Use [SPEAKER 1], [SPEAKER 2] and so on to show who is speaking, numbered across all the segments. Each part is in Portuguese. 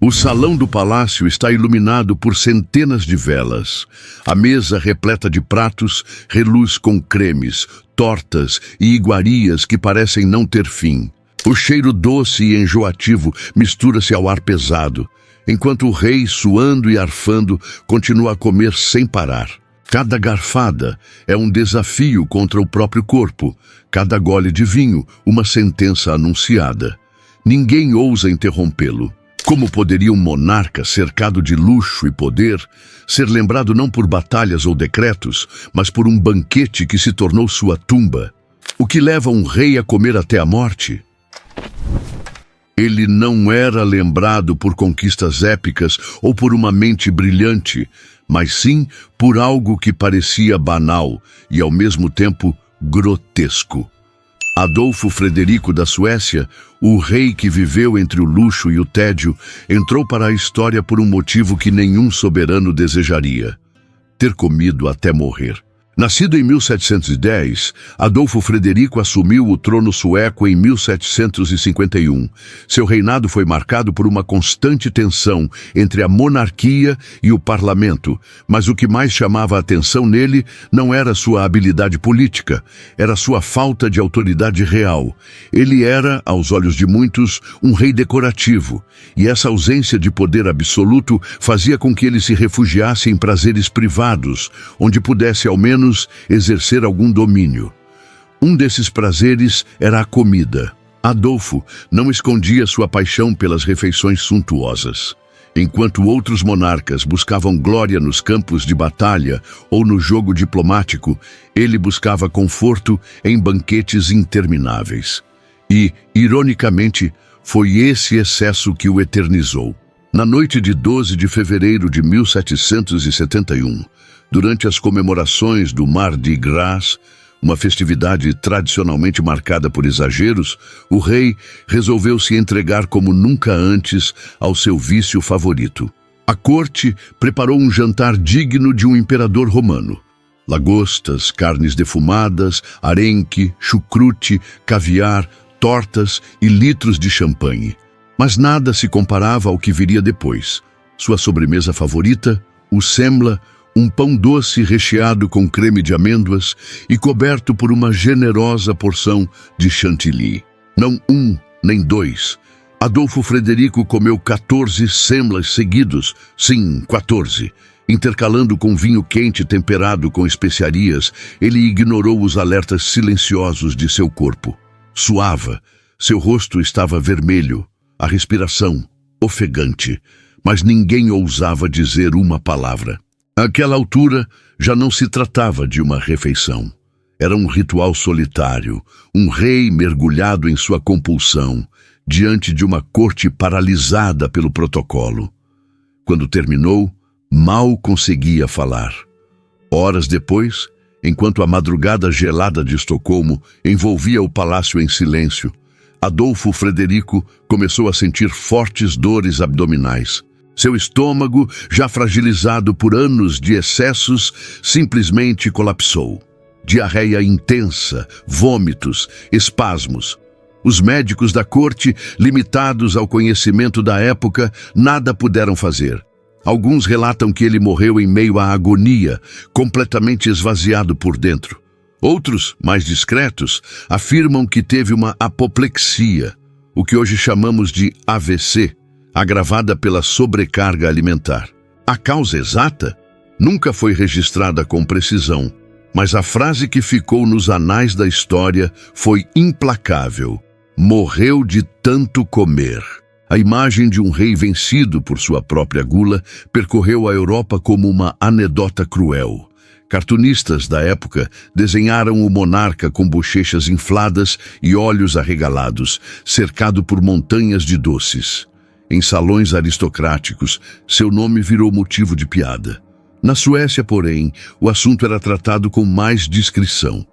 [SPEAKER 1] O salão do palácio está iluminado por centenas de velas. A mesa repleta de pratos reluz com cremes, tortas e iguarias que parecem não ter fim. O cheiro doce e enjoativo mistura-se ao ar pesado, enquanto o rei, suando e arfando, continua a comer sem parar. Cada garfada é um desafio contra o próprio corpo, cada gole de vinho, uma sentença anunciada. Ninguém ousa interrompê-lo. Como poderia um monarca cercado de luxo e poder ser lembrado não por batalhas ou decretos, mas por um banquete que se tornou sua tumba? O que leva um rei a comer até a morte? Ele não era lembrado por conquistas épicas ou por uma mente brilhante, mas sim por algo que parecia banal e, ao mesmo tempo, grotesco. Adolfo Frederico da Suécia, o rei que viveu entre o luxo e o tédio, entrou para a história por um motivo que nenhum soberano desejaria: ter comido até morrer. Nascido em 1710, Adolfo Frederico assumiu o trono sueco em 1751. Seu reinado foi marcado por uma constante tensão entre a monarquia e o parlamento, mas o que mais chamava a atenção nele não era sua habilidade política, era sua falta de autoridade real. Ele era, aos olhos de muitos, um rei decorativo, e essa ausência de poder absoluto fazia com que ele se refugiasse em prazeres privados, onde pudesse ao menos exercer algum domínio. Um desses prazeres era a comida. Adolfo não escondia sua paixão pelas refeições suntuosas. Enquanto outros monarcas buscavam glória nos campos de batalha ou no jogo diplomático, ele buscava conforto em banquetes intermináveis. E, ironicamente, foi esse excesso que o eternizou. Na noite de 12 de fevereiro de 1771, durante as comemorações do Mardi Gras, uma festividade tradicionalmente marcada por exageros, o rei resolveu se entregar como nunca antes ao seu vício favorito. A corte preparou um jantar digno de um imperador romano. Lagostas, carnes defumadas, arenque, chucrute, caviar, tortas e litros de champanhe. Mas nada se comparava ao que viria depois. Sua sobremesa favorita, o semla, um pão doce recheado com creme de amêndoas e coberto por uma generosa porção de chantilly. Não um, nem dois. Adolfo Frederico comeu 14 semlas seguidos, sim, 14. Intercalando com vinho quente temperado com especiarias, ele ignorou os alertas silenciosos de seu corpo. Suava, seu rosto estava vermelho, a respiração ofegante, mas ninguém ousava dizer uma palavra. Àquela altura, já não se tratava de uma refeição. Era um ritual solitário, um rei mergulhado em sua compulsão, diante de uma corte paralisada pelo protocolo. Quando terminou, mal conseguia falar. Horas depois, enquanto a madrugada gelada de Estocolmo envolvia o palácio em silêncio, Adolfo Frederico começou a sentir fortes dores abdominais. Seu estômago, já fragilizado por anos de excessos, simplesmente colapsou. Diarreia intensa, vômitos, espasmos. Os médicos da corte, limitados ao conhecimento da época, nada puderam fazer. Alguns relatam que ele morreu em meio à agonia, completamente esvaziado por dentro. Outros, mais discretos, afirmam que teve uma apoplexia, o que hoje chamamos de AVC, agravada pela sobrecarga alimentar. A causa exata nunca foi registrada com precisão, mas a frase que ficou nos anais da história foi implacável: morreu de tanto comer. A imagem de um rei vencido por sua própria gula percorreu a Europa como uma anedota cruel. Cartunistas da época desenharam o monarca com bochechas infladas e olhos arregalados, cercado por montanhas de doces. Em salões aristocráticos, seu nome virou motivo de piada. Na Suécia, porém, o assunto era tratado com mais discrição.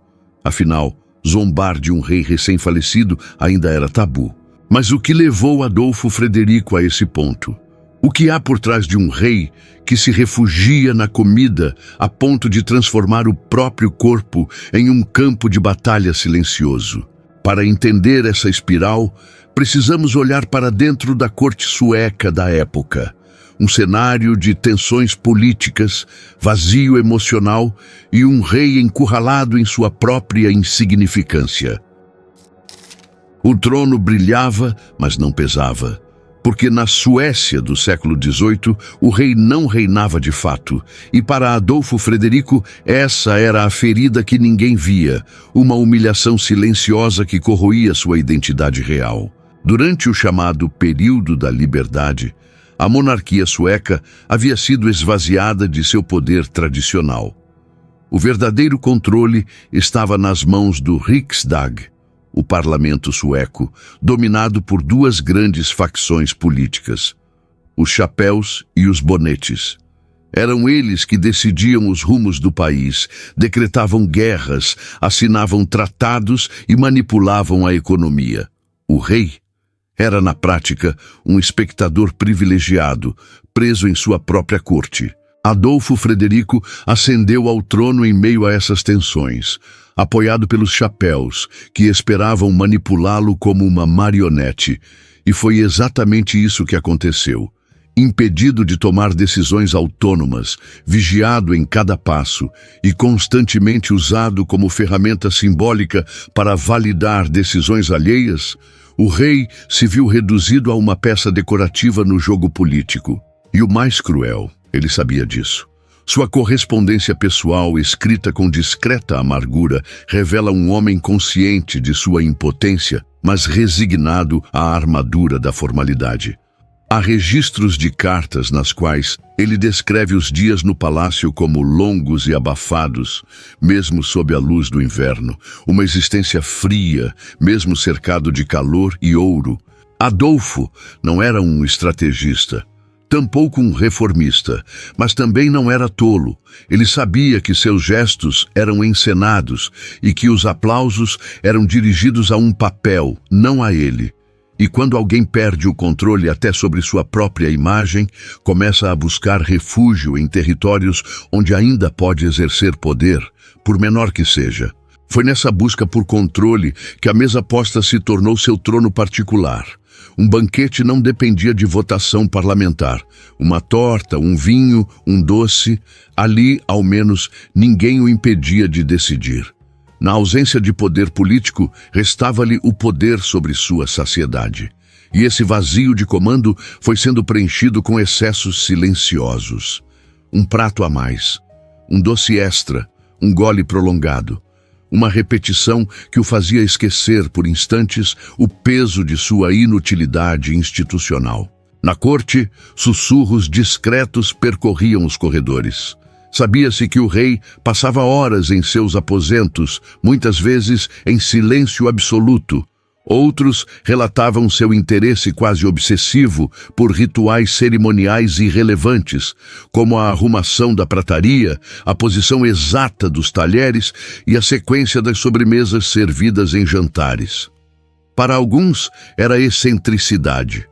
[SPEAKER 1] Afinal, zombar de um rei recém-falecido ainda era tabu. Mas o que levou Adolfo Frederico a esse ponto? O que há por trás de um rei que se refugia na comida a ponto de transformar o próprio corpo em um campo de batalha silencioso? Para entender essa espiral, precisamos olhar para dentro da corte sueca da época. Um cenário de tensões políticas, vazio emocional e um rei encurralado em sua própria insignificância. O trono brilhava, mas não pesava, porque na Suécia do século XVIII o rei não reinava de fato, e para Adolfo Frederico essa era a ferida que ninguém via, uma humilhação silenciosa que corroía sua identidade real. Durante o chamado período da liberdade, a monarquia sueca havia sido esvaziada de seu poder tradicional. O verdadeiro controle estava nas mãos do Riksdag, o parlamento sueco, dominado por duas grandes facções políticas, os chapéus e os bonetes. Eram eles que decidiam os rumos do país, decretavam guerras, assinavam tratados e manipulavam a economia. O rei era, na prática, um espectador privilegiado, preso em sua própria corte. Adolfo Frederico ascendeu ao trono em meio a essas tensões, apoiado pelos chapéus, que esperavam manipulá-lo como uma marionete. E foi exatamente isso que aconteceu. Impedido de tomar decisões autônomas, vigiado em cada passo e constantemente usado como ferramenta simbólica para validar decisões alheias, o rei se viu reduzido a uma peça decorativa no jogo político. E o mais cruel, ele sabia disso. Sua correspondência pessoal, escrita com discreta amargura, revela um homem consciente de sua impotência, mas resignado à armadura da formalidade. Há registros de cartas nas quais ele descreve os dias no palácio como longos e abafados, mesmo sob a luz do inverno, uma existência fria, mesmo cercado de calor e ouro. Adolfo não era um estrategista, tampouco um reformista, mas também não era tolo. Ele sabia que seus gestos eram encenados e que os aplausos eram dirigidos a um papel, não a ele. E quando alguém perde o controle até sobre sua própria imagem, começa a buscar refúgio em territórios onde ainda pode exercer poder, por menor que seja. Foi nessa busca por controle que a mesa posta se tornou seu trono particular. Um banquete não dependia de votação parlamentar. Uma torta, um vinho, um doce, ali, ao menos, ninguém o impedia de decidir. Na ausência de poder político, restava-lhe o poder sobre sua saciedade. E esse vazio de comando foi sendo preenchido com excessos silenciosos. Um prato a mais, um doce extra, um gole prolongado, uma repetição que o fazia esquecer por instantes o peso de sua inutilidade institucional. Na corte, sussurros discretos percorriam os corredores. Sabia-se que o rei passava horas em seus aposentos, muitas vezes em silêncio absoluto. Outros relatavam seu interesse quase obsessivo por rituais cerimoniais irrelevantes, como a arrumação da prataria, a posição exata dos talheres e a sequência das sobremesas servidas em jantares. Para alguns, era excentricidade.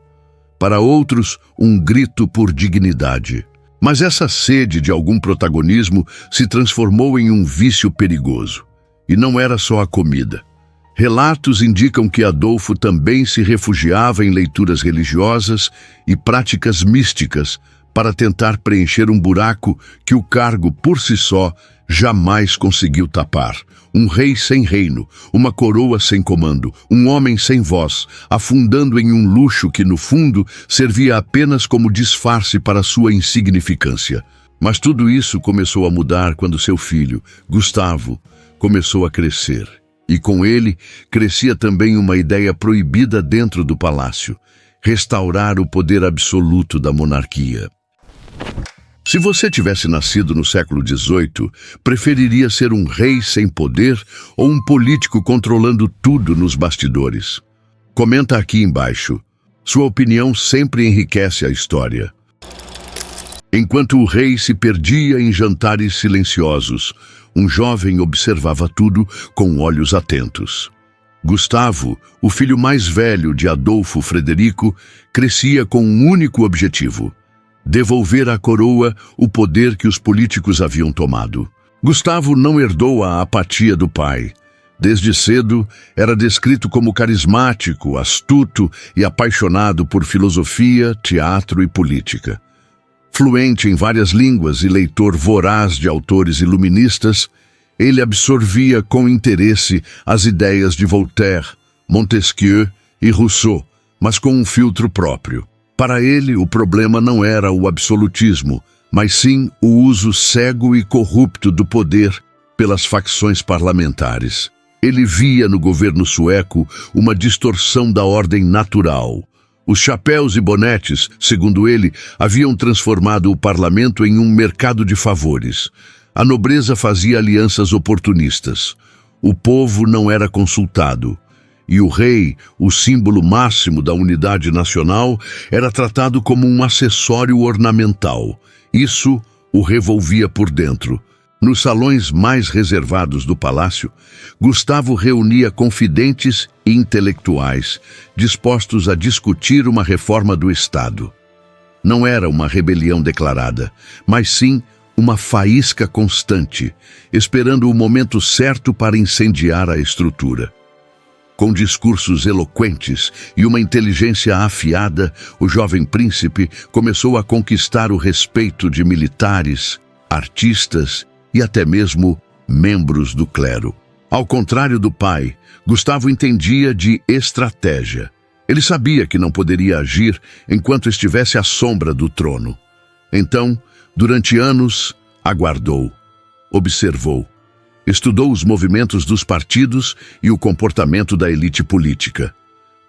[SPEAKER 1] Para outros, um grito por dignidade. Mas essa sede de algum protagonismo se transformou em um vício perigoso. E não era só a comida. Relatos indicam que Adolfo também se refugiava em leituras religiosas e práticas místicas para tentar preencher um buraco que o cargo por si só jamais conseguiu tapar. Um rei sem reino, uma coroa sem comando, um homem sem voz, afundando em um luxo que, no fundo, servia apenas como disfarce para sua insignificância. Mas tudo isso começou a mudar quando seu filho, Gustavo, começou a crescer. E com ele, crescia também uma ideia proibida dentro do palácio: restaurar o poder absoluto da monarquia. Se você tivesse nascido no século XVIII, preferiria ser um rei sem poder ou um político controlando tudo nos bastidores? Comenta aqui embaixo. Sua opinião sempre enriquece a história. Enquanto o rei se perdia em jantares silenciosos, um jovem observava tudo com olhos atentos. Gustavo, o filho mais velho de Adolfo Frederico, crescia com um único objetivo: devolver à coroa o poder que os políticos haviam tomado. Gustavo não herdou a apatia do pai. Desde cedo, era descrito como carismático, astuto e apaixonado por filosofia, teatro e política. Fluente em várias línguas e leitor voraz de autores iluministas, ele absorvia com interesse as ideias de Voltaire, Montesquieu e Rousseau, mas com um filtro próprio. Para ele, o problema não era o absolutismo, mas sim o uso cego e corrupto do poder pelas facções parlamentares. Ele via no governo sueco uma distorção da ordem natural. Os chapéus e bonetes, segundo ele, haviam transformado o parlamento em um mercado de favores. A nobreza fazia alianças oportunistas. O povo não era consultado. E o rei, o símbolo máximo da unidade nacional, era tratado como um acessório ornamental. Isso o revolvia por dentro. Nos salões mais reservados do palácio, Gustavo reunia confidentes e intelectuais, dispostos a discutir uma reforma do Estado. Não era uma rebelião declarada, mas sim uma faísca constante, esperando o momento certo para incendiar a estrutura. Com discursos eloquentes e uma inteligência afiada, o jovem príncipe começou a conquistar o respeito de militares, artistas e até mesmo membros do clero. Ao contrário do pai, Gustavo entendia de estratégia. Ele sabia que não poderia agir enquanto estivesse à sombra do trono. Então, durante anos, aguardou, observou, estudou os movimentos dos partidos e o comportamento da elite política.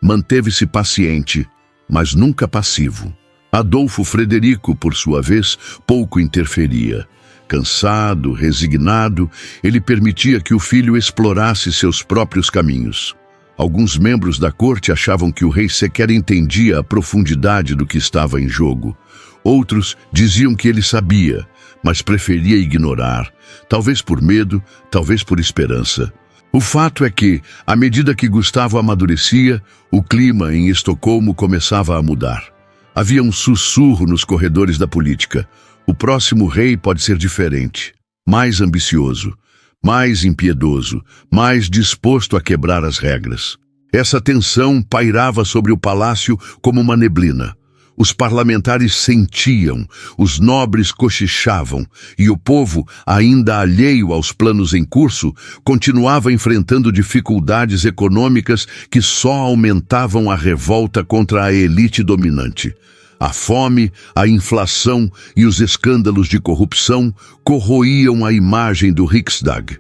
[SPEAKER 1] Manteve-se paciente, mas nunca passivo. Adolfo Frederico, por sua vez, pouco interferia. Cansado, resignado, ele permitia que o filho explorasse seus próprios caminhos. Alguns membros da corte achavam que o rei sequer entendia a profundidade do que estava em jogo. Outros diziam que ele sabia, mas preferia ignorar, talvez por medo, talvez por esperança. O fato é que, à medida que Gustavo amadurecia, o clima em Estocolmo começava a mudar. Havia um sussurro nos corredores da política. O próximo rei pode ser diferente, mais ambicioso, mais impiedoso, mais disposto a quebrar as regras. Essa tensão pairava sobre o palácio como uma neblina. Os parlamentares sentiam, os nobres cochichavam, e o povo, ainda alheio aos planos em curso, continuava enfrentando dificuldades econômicas que só aumentavam a revolta contra a elite dominante. A fome, a inflação e os escândalos de corrupção corroíam a imagem do Riksdag.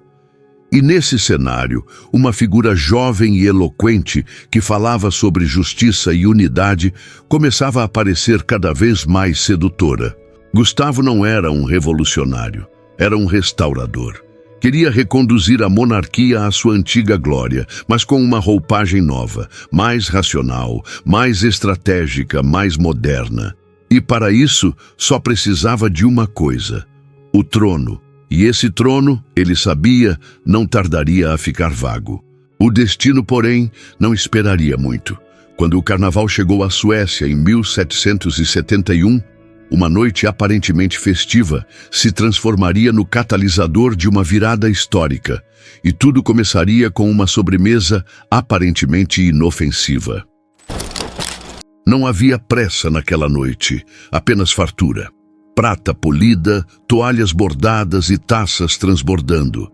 [SPEAKER 1] E nesse cenário, uma figura jovem e eloquente que falava sobre justiça e unidade começava a parecer cada vez mais sedutora. Gustavo não era um revolucionário, era um restaurador. Queria reconduzir a monarquia à sua antiga glória, mas com uma roupagem nova, mais racional, mais estratégica, mais moderna. E para isso, só precisava de uma coisa: o trono. E esse trono, ele sabia, não tardaria a ficar vago. O destino, porém, não esperaria muito. Quando o carnaval chegou à Suécia em 1771, uma noite aparentemente festiva se transformaria no catalisador de uma virada histórica, e tudo começaria com uma sobremesa aparentemente inofensiva. Não havia pressa naquela noite, apenas fartura. Prata polida, toalhas bordadas e taças transbordando.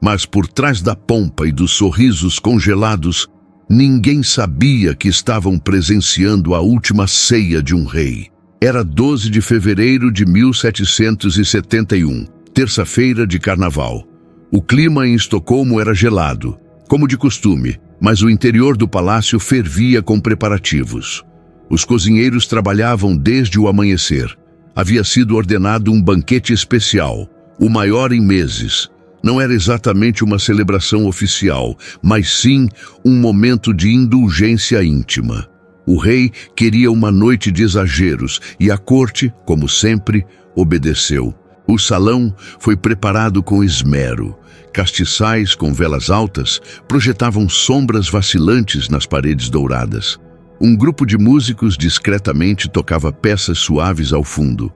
[SPEAKER 1] Mas por trás da pompa e dos sorrisos congelados, ninguém sabia que estavam presenciando a última ceia de um rei. Era 12 de fevereiro de 1771, terça-feira de carnaval. O clima em Estocolmo era gelado, como de costume, mas o interior do palácio fervia com preparativos. Os cozinheiros trabalhavam desde o amanhecer. Havia sido ordenado um banquete especial, o maior em meses. Não era exatamente uma celebração oficial, mas sim um momento de indulgência íntima. O rei queria uma noite de exageros e a corte, como sempre, obedeceu. O salão foi preparado com esmero. Castiçais com velas altas projetavam sombras vacilantes nas paredes douradas. Um grupo de músicos discretamente tocava peças suaves ao fundo.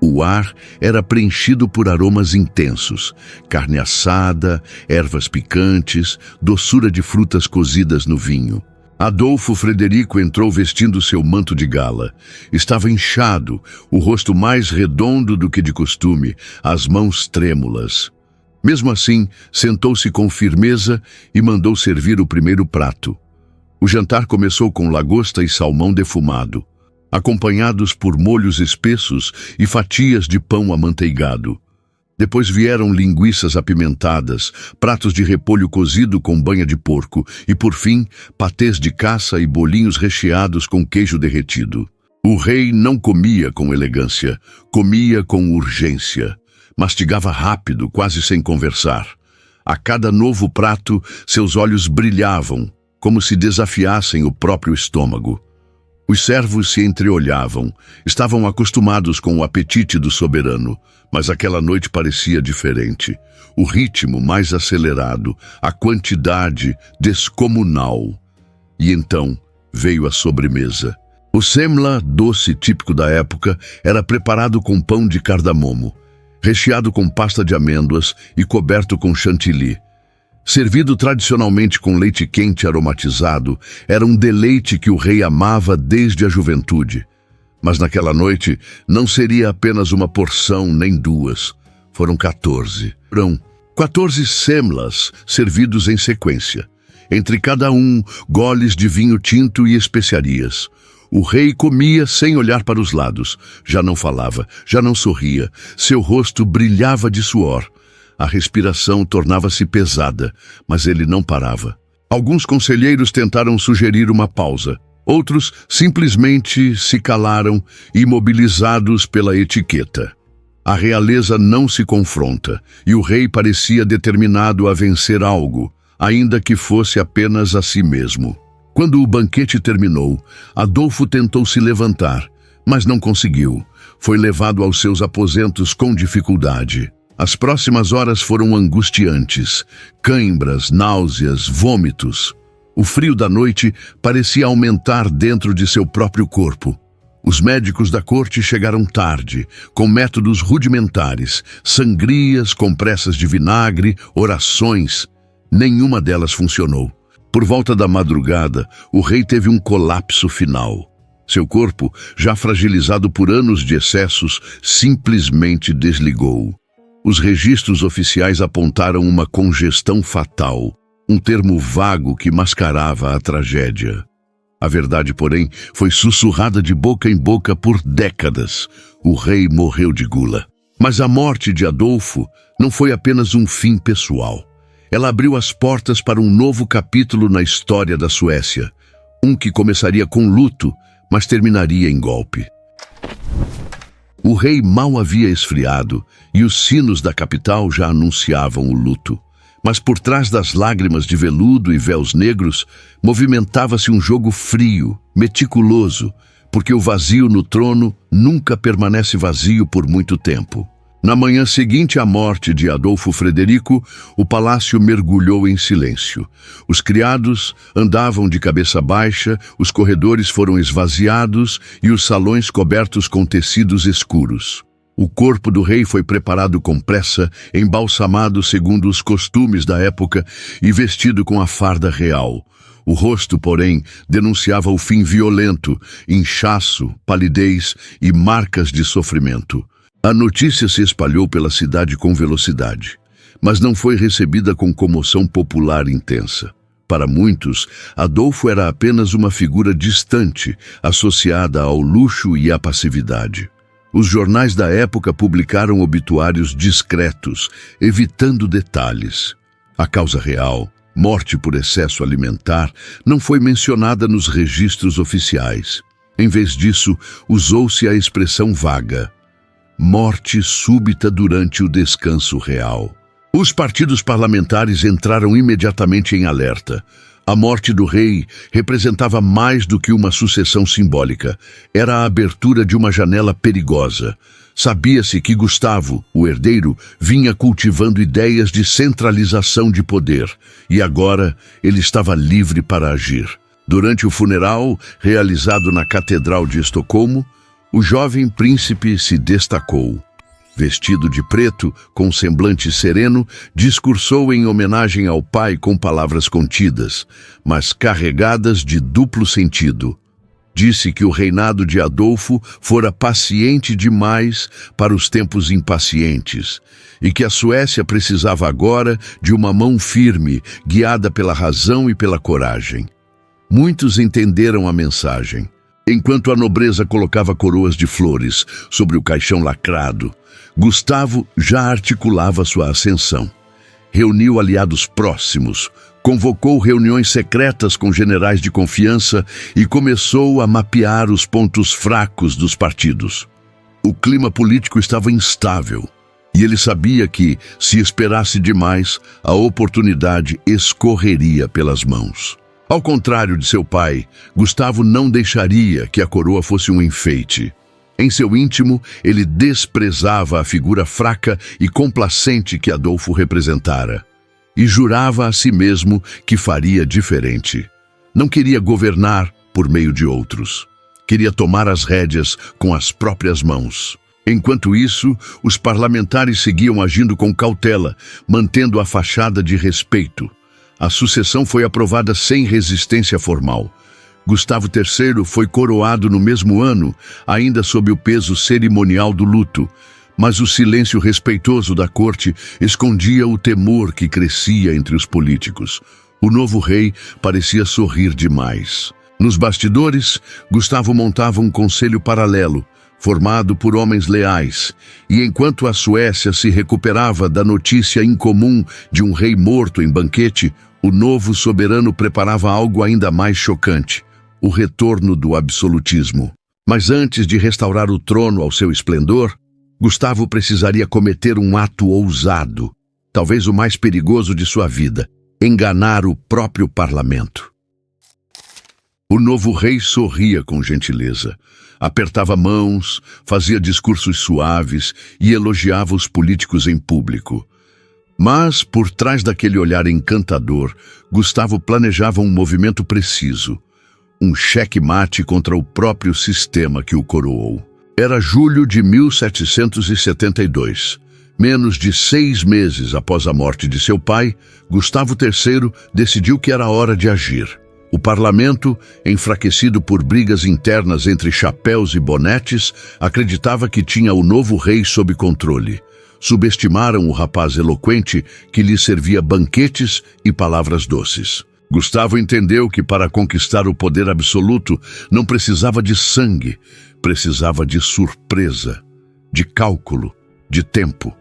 [SPEAKER 1] O ar era preenchido por aromas intensos, carne assada, ervas picantes, doçura de frutas cozidas no vinho. Adolfo Frederico entrou vestindo seu manto de gala. Estava inchado, o rosto mais redondo do que de costume, as mãos trêmulas. Mesmo assim, sentou-se com firmeza e mandou servir o primeiro prato. O jantar começou com lagosta e salmão defumado, acompanhados por molhos espessos e fatias de pão amanteigado. Depois vieram linguiças apimentadas, pratos de repolho cozido com banha de porco e, por fim, patês de caça e bolinhos recheados com queijo derretido. O rei não comia com elegância, comia com urgência. Mastigava rápido, quase sem conversar. A cada novo prato, seus olhos brilhavam, como se desafiassem o próprio estômago. Os servos se entreolhavam, estavam acostumados com o apetite do soberano, mas aquela noite parecia diferente. O ritmo mais acelerado, a quantidade descomunal. E então veio a sobremesa. O semla, doce típico da época, era preparado com pão de cardamomo, recheado com pasta de amêndoas e coberto com chantilly. Servido tradicionalmente com leite quente aromatizado, era um deleite que o rei amava desde a juventude. Mas naquela noite não seria apenas uma porção nem duas. Foram 14. Foram 14 semlas servidos em sequência. Entre cada um, goles de vinho tinto e especiarias. O rei comia sem olhar para os lados. Já não falava, já não sorria. Seu rosto brilhava de suor. A respiração tornava-se pesada, mas ele não parava. Alguns conselheiros tentaram sugerir uma pausa. Outros simplesmente se calaram, imobilizados pela etiqueta. A realeza não se confronta, e o rei parecia determinado a vencer algo, ainda que fosse apenas a si mesmo. Quando o banquete terminou, Adolfo tentou se levantar, mas não conseguiu. Foi levado aos seus aposentos com dificuldade. As próximas horas foram angustiantes. Cãibras, náuseas, vômitos. O frio da noite parecia aumentar dentro de seu próprio corpo. Os médicos da corte chegaram tarde, com métodos rudimentares, sangrias, compressas de vinagre, orações. Nenhuma delas funcionou. Por volta da madrugada, o rei teve um colapso final. Seu corpo, já fragilizado por anos de excessos, simplesmente desligou. Os registros oficiais apontaram uma congestão fatal, um termo vago que mascarava a tragédia. A verdade, porém, foi sussurrada de boca em boca por décadas. O rei morreu de gula. Mas a morte de Adolfo não foi apenas um fim pessoal. Ela abriu as portas para um novo capítulo na história da Suécia. Um que começaria com luto, mas terminaria em golpe. O rei mal havia esfriado e os sinos da capital já anunciavam o luto. Mas por trás das lágrimas de veludo e véus negros, movimentava-se um jogo frio, meticuloso, porque o vazio no trono nunca permanece vazio por muito tempo. Na manhã seguinte à morte de Adolfo Frederico, o palácio mergulhou em silêncio. Os criados andavam de cabeça baixa, os corredores foram esvaziados e os salões cobertos com tecidos escuros. O corpo do rei foi preparado com pressa, embalsamado segundo os costumes da época e vestido com a farda real. O rosto, porém, denunciava o fim violento, inchaço, palidez e marcas de sofrimento. A notícia se espalhou pela cidade com velocidade, mas não foi recebida com comoção popular intensa. Para muitos, Adolfo era apenas uma figura distante, associada ao luxo e à passividade. Os jornais da época publicaram obituários discretos, evitando detalhes. A causa real, morte por excesso alimentar, não foi mencionada nos registros oficiais. Em vez disso, usou-se a expressão vaga: morte súbita durante o descanso real. Os partidos parlamentares entraram imediatamente em alerta. A morte do rei representava mais do que uma sucessão simbólica. Era a abertura de uma janela perigosa. Sabia-se que Gustavo, o herdeiro, vinha cultivando ideias de centralização de poder, e agora ele estava livre para agir. Durante o funeral, realizado na Catedral de Estocolmo, O jovem príncipe se destacou. Vestido de preto, com semblante sereno, discursou em homenagem ao pai com palavras contidas, mas carregadas de duplo sentido. Disse que o reinado de Adolfo fora paciente demais para os tempos impacientes e que a Suécia precisava agora de uma mão firme, guiada pela razão e pela coragem. Muitos entenderam a mensagem. Enquanto a nobreza colocava coroas de flores sobre o caixão lacrado, Gustavo já articulava sua ascensão. Reuniu aliados próximos, convocou reuniões secretas com generais de confiança e começou a mapear os pontos fracos dos partidos. O clima político estava instável e ele sabia que, se esperasse demais, a oportunidade escorreria pelas mãos. Ao contrário de seu pai, Gustavo não deixaria que a coroa fosse um enfeite. Em seu íntimo, ele desprezava a figura fraca e complacente que Adolfo representara. E jurava a si mesmo que faria diferente. Não queria governar por meio de outros. Queria tomar as rédeas com as próprias mãos. Enquanto isso, os parlamentares seguiam agindo com cautela, mantendo a fachada de respeito. A sucessão foi aprovada sem resistência formal. Gustavo III foi coroado no mesmo ano, ainda sob o peso cerimonial do luto, mas o silêncio respeitoso da corte escondia o temor que crescia entre os políticos. O novo rei parecia sorrir demais. Nos bastidores, Gustavo montava um conselho paralelo, formado por homens leais, e enquanto a Suécia se recuperava da notícia incomum de um rei morto em banquete, o novo soberano preparava algo ainda mais chocante: o retorno do absolutismo. Mas antes de restaurar o trono ao seu esplendor, Gustavo precisaria cometer um ato ousado, talvez o mais perigoso de sua vida: enganar o próprio parlamento. O novo rei sorria com gentileza, apertava mãos, fazia discursos suaves e elogiava os políticos em público. Mas, por trás daquele olhar encantador, Gustavo planejava um movimento preciso, um xeque-mate contra o próprio sistema que o coroou. Era julho de 1772. Menos de 6 meses após a morte de seu pai, Gustavo III decidiu que era hora de agir. O parlamento, enfraquecido por brigas internas entre chapéus e bonetes, acreditava que tinha o novo rei sob controle. Subestimaram o rapaz eloquente que lhe servia banquetes e palavras doces. Gustavo entendeu que para conquistar o poder absoluto não precisava de sangue, precisava de surpresa, de cálculo, de tempo.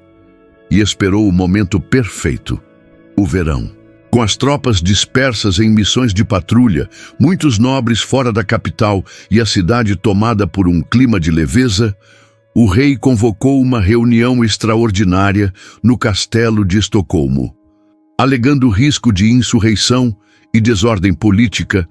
[SPEAKER 1] E esperou o momento perfeito, o verão. Com as tropas dispersas em missões de patrulha, muitos nobres fora da capital e a cidade tomada por um clima de leveza, o rei convocou uma reunião extraordinária no castelo de Estocolmo. Alegando risco de insurreição e desordem política,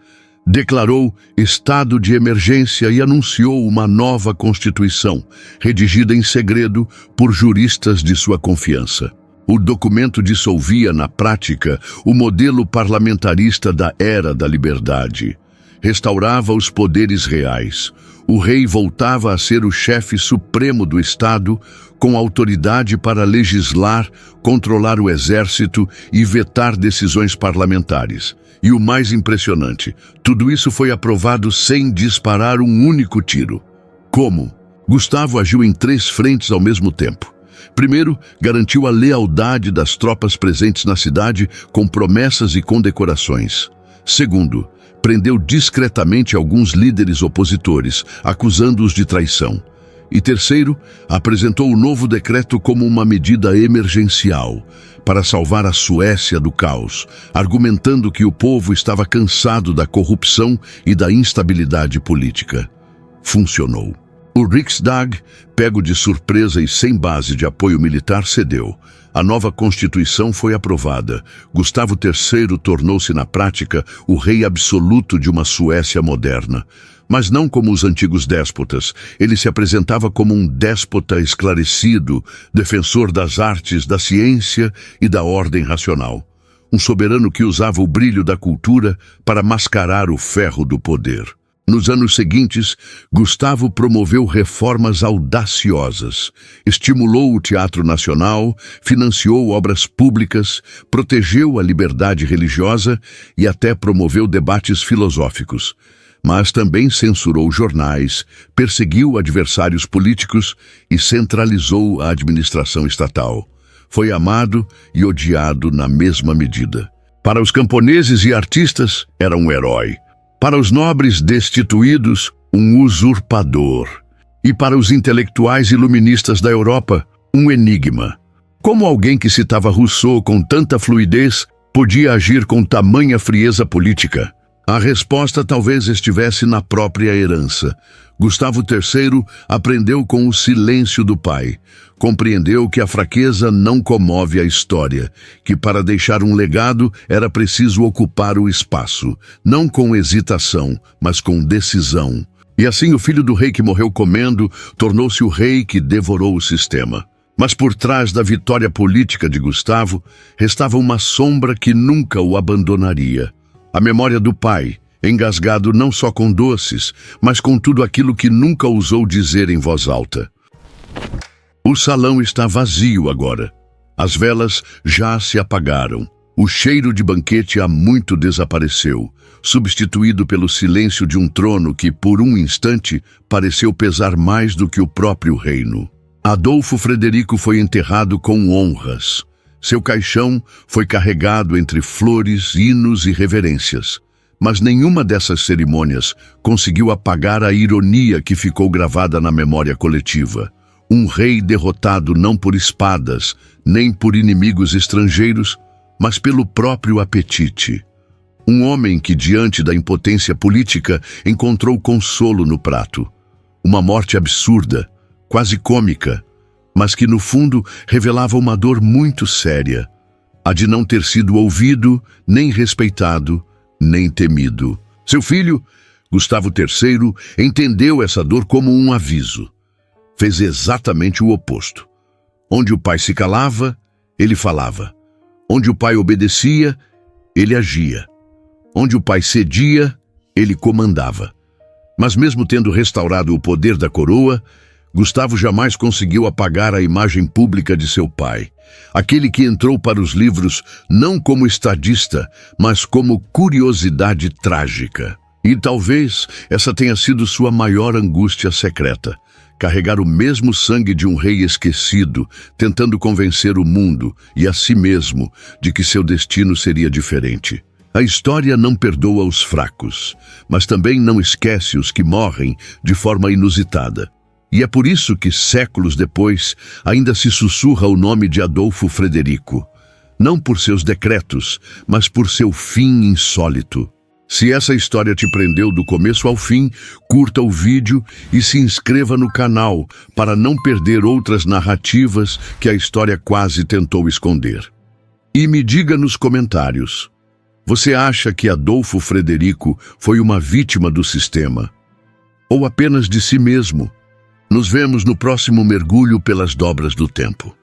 [SPEAKER 1] declarou estado de emergência e anunciou uma nova Constituição, redigida em segredo por juristas de sua confiança. O documento dissolvia, na prática, o modelo parlamentarista da Era da Liberdade. Restaurava os poderes reais. O rei voltava a ser o chefe supremo do Estado, com autoridade para legislar, controlar o exército e vetar decisões parlamentares. E o mais impressionante, tudo isso foi aprovado sem disparar um único tiro. Como? Gustavo agiu em 3 frentes ao mesmo tempo. Primeiro, garantiu a lealdade das tropas presentes na cidade com promessas e condecorações. Segundo, prendeu discretamente alguns líderes opositores, acusando-os de traição. E terceiro, apresentou o novo decreto como uma medida emergencial para salvar a Suécia do caos, argumentando que o povo estava cansado da corrupção e da instabilidade política. Funcionou. O Riksdag, pego de surpresa e sem base de apoio militar, cedeu. A nova Constituição foi aprovada. Gustavo III tornou-se na prática o rei absoluto de uma Suécia moderna. Mas não como os antigos déspotas. Ele se apresentava como um déspota esclarecido, defensor das artes, da ciência e da ordem racional. Um soberano que usava o brilho da cultura para mascarar o ferro do poder. Nos anos seguintes, Gustavo promoveu reformas audaciosas, estimulou o teatro nacional, financiou obras públicas, protegeu a liberdade religiosa e até promoveu debates filosóficos. Mas também censurou jornais, perseguiu adversários políticos e centralizou a administração estatal. Foi amado e odiado na mesma medida. Para os camponeses e artistas, era um herói. Para os nobres destituídos, um usurpador. E para os intelectuais iluministas da Europa, um enigma. Como alguém que citava Rousseau com tanta fluidez podia agir com tamanha frieza política? A resposta talvez estivesse na própria herança. Gustavo III aprendeu com o silêncio do pai. Compreendeu que a fraqueza não comove a história, que para deixar um legado era preciso ocupar o espaço, não com hesitação, mas com decisão. E assim o filho do rei que morreu comendo tornou-se o rei que devorou o sistema. Mas por trás da vitória política de Gustavo, restava uma sombra que nunca o abandonaria. A memória do pai, engasgado não só com doces, mas com tudo aquilo que nunca ousou dizer em voz alta. O salão está vazio agora. As velas já se apagaram. O cheiro de banquete há muito desapareceu, substituído pelo silêncio de um trono que, por um instante, pareceu pesar mais do que o próprio reino. Adolfo Frederico foi enterrado com honras. Seu caixão foi carregado entre flores, hinos e reverências. Mas nenhuma dessas cerimônias conseguiu apagar a ironia que ficou gravada na memória coletiva. Um rei derrotado não por espadas, nem por inimigos estrangeiros, mas pelo próprio apetite. Um homem que, diante da impotência política, encontrou consolo no prato. Uma morte absurda, quase cômica, mas que no fundo revelava uma dor muito séria, a de não ter sido ouvido, nem respeitado, nem temido. Seu filho, Gustavo III, entendeu essa dor como um aviso. Fez exatamente o oposto. Onde o pai se calava, ele falava. Onde o pai obedecia, ele agia. Onde o pai cedia, ele comandava. Mas mesmo tendo restaurado o poder da coroa, Gustavo jamais conseguiu apagar a imagem pública de seu pai. Aquele que entrou para os livros não como estadista, mas como curiosidade trágica. E talvez essa tenha sido sua maior angústia secreta. Carregar o mesmo sangue de um rei esquecido, tentando convencer o mundo e a si mesmo de que seu destino seria diferente. A história não perdoa os fracos, mas também não esquece os que morrem de forma inusitada. E é por isso que, séculos depois, ainda se sussurra o nome de Adolfo Frederico. Não por seus decretos, mas por seu fim insólito. Se essa história te prendeu do começo ao fim, curta o vídeo e se inscreva no canal para não perder outras narrativas que a história quase tentou esconder. E me diga nos comentários, você acha que Adolfo Frederico foi uma vítima do sistema? Ou apenas de si mesmo? Nos vemos no próximo mergulho pelas dobras do tempo.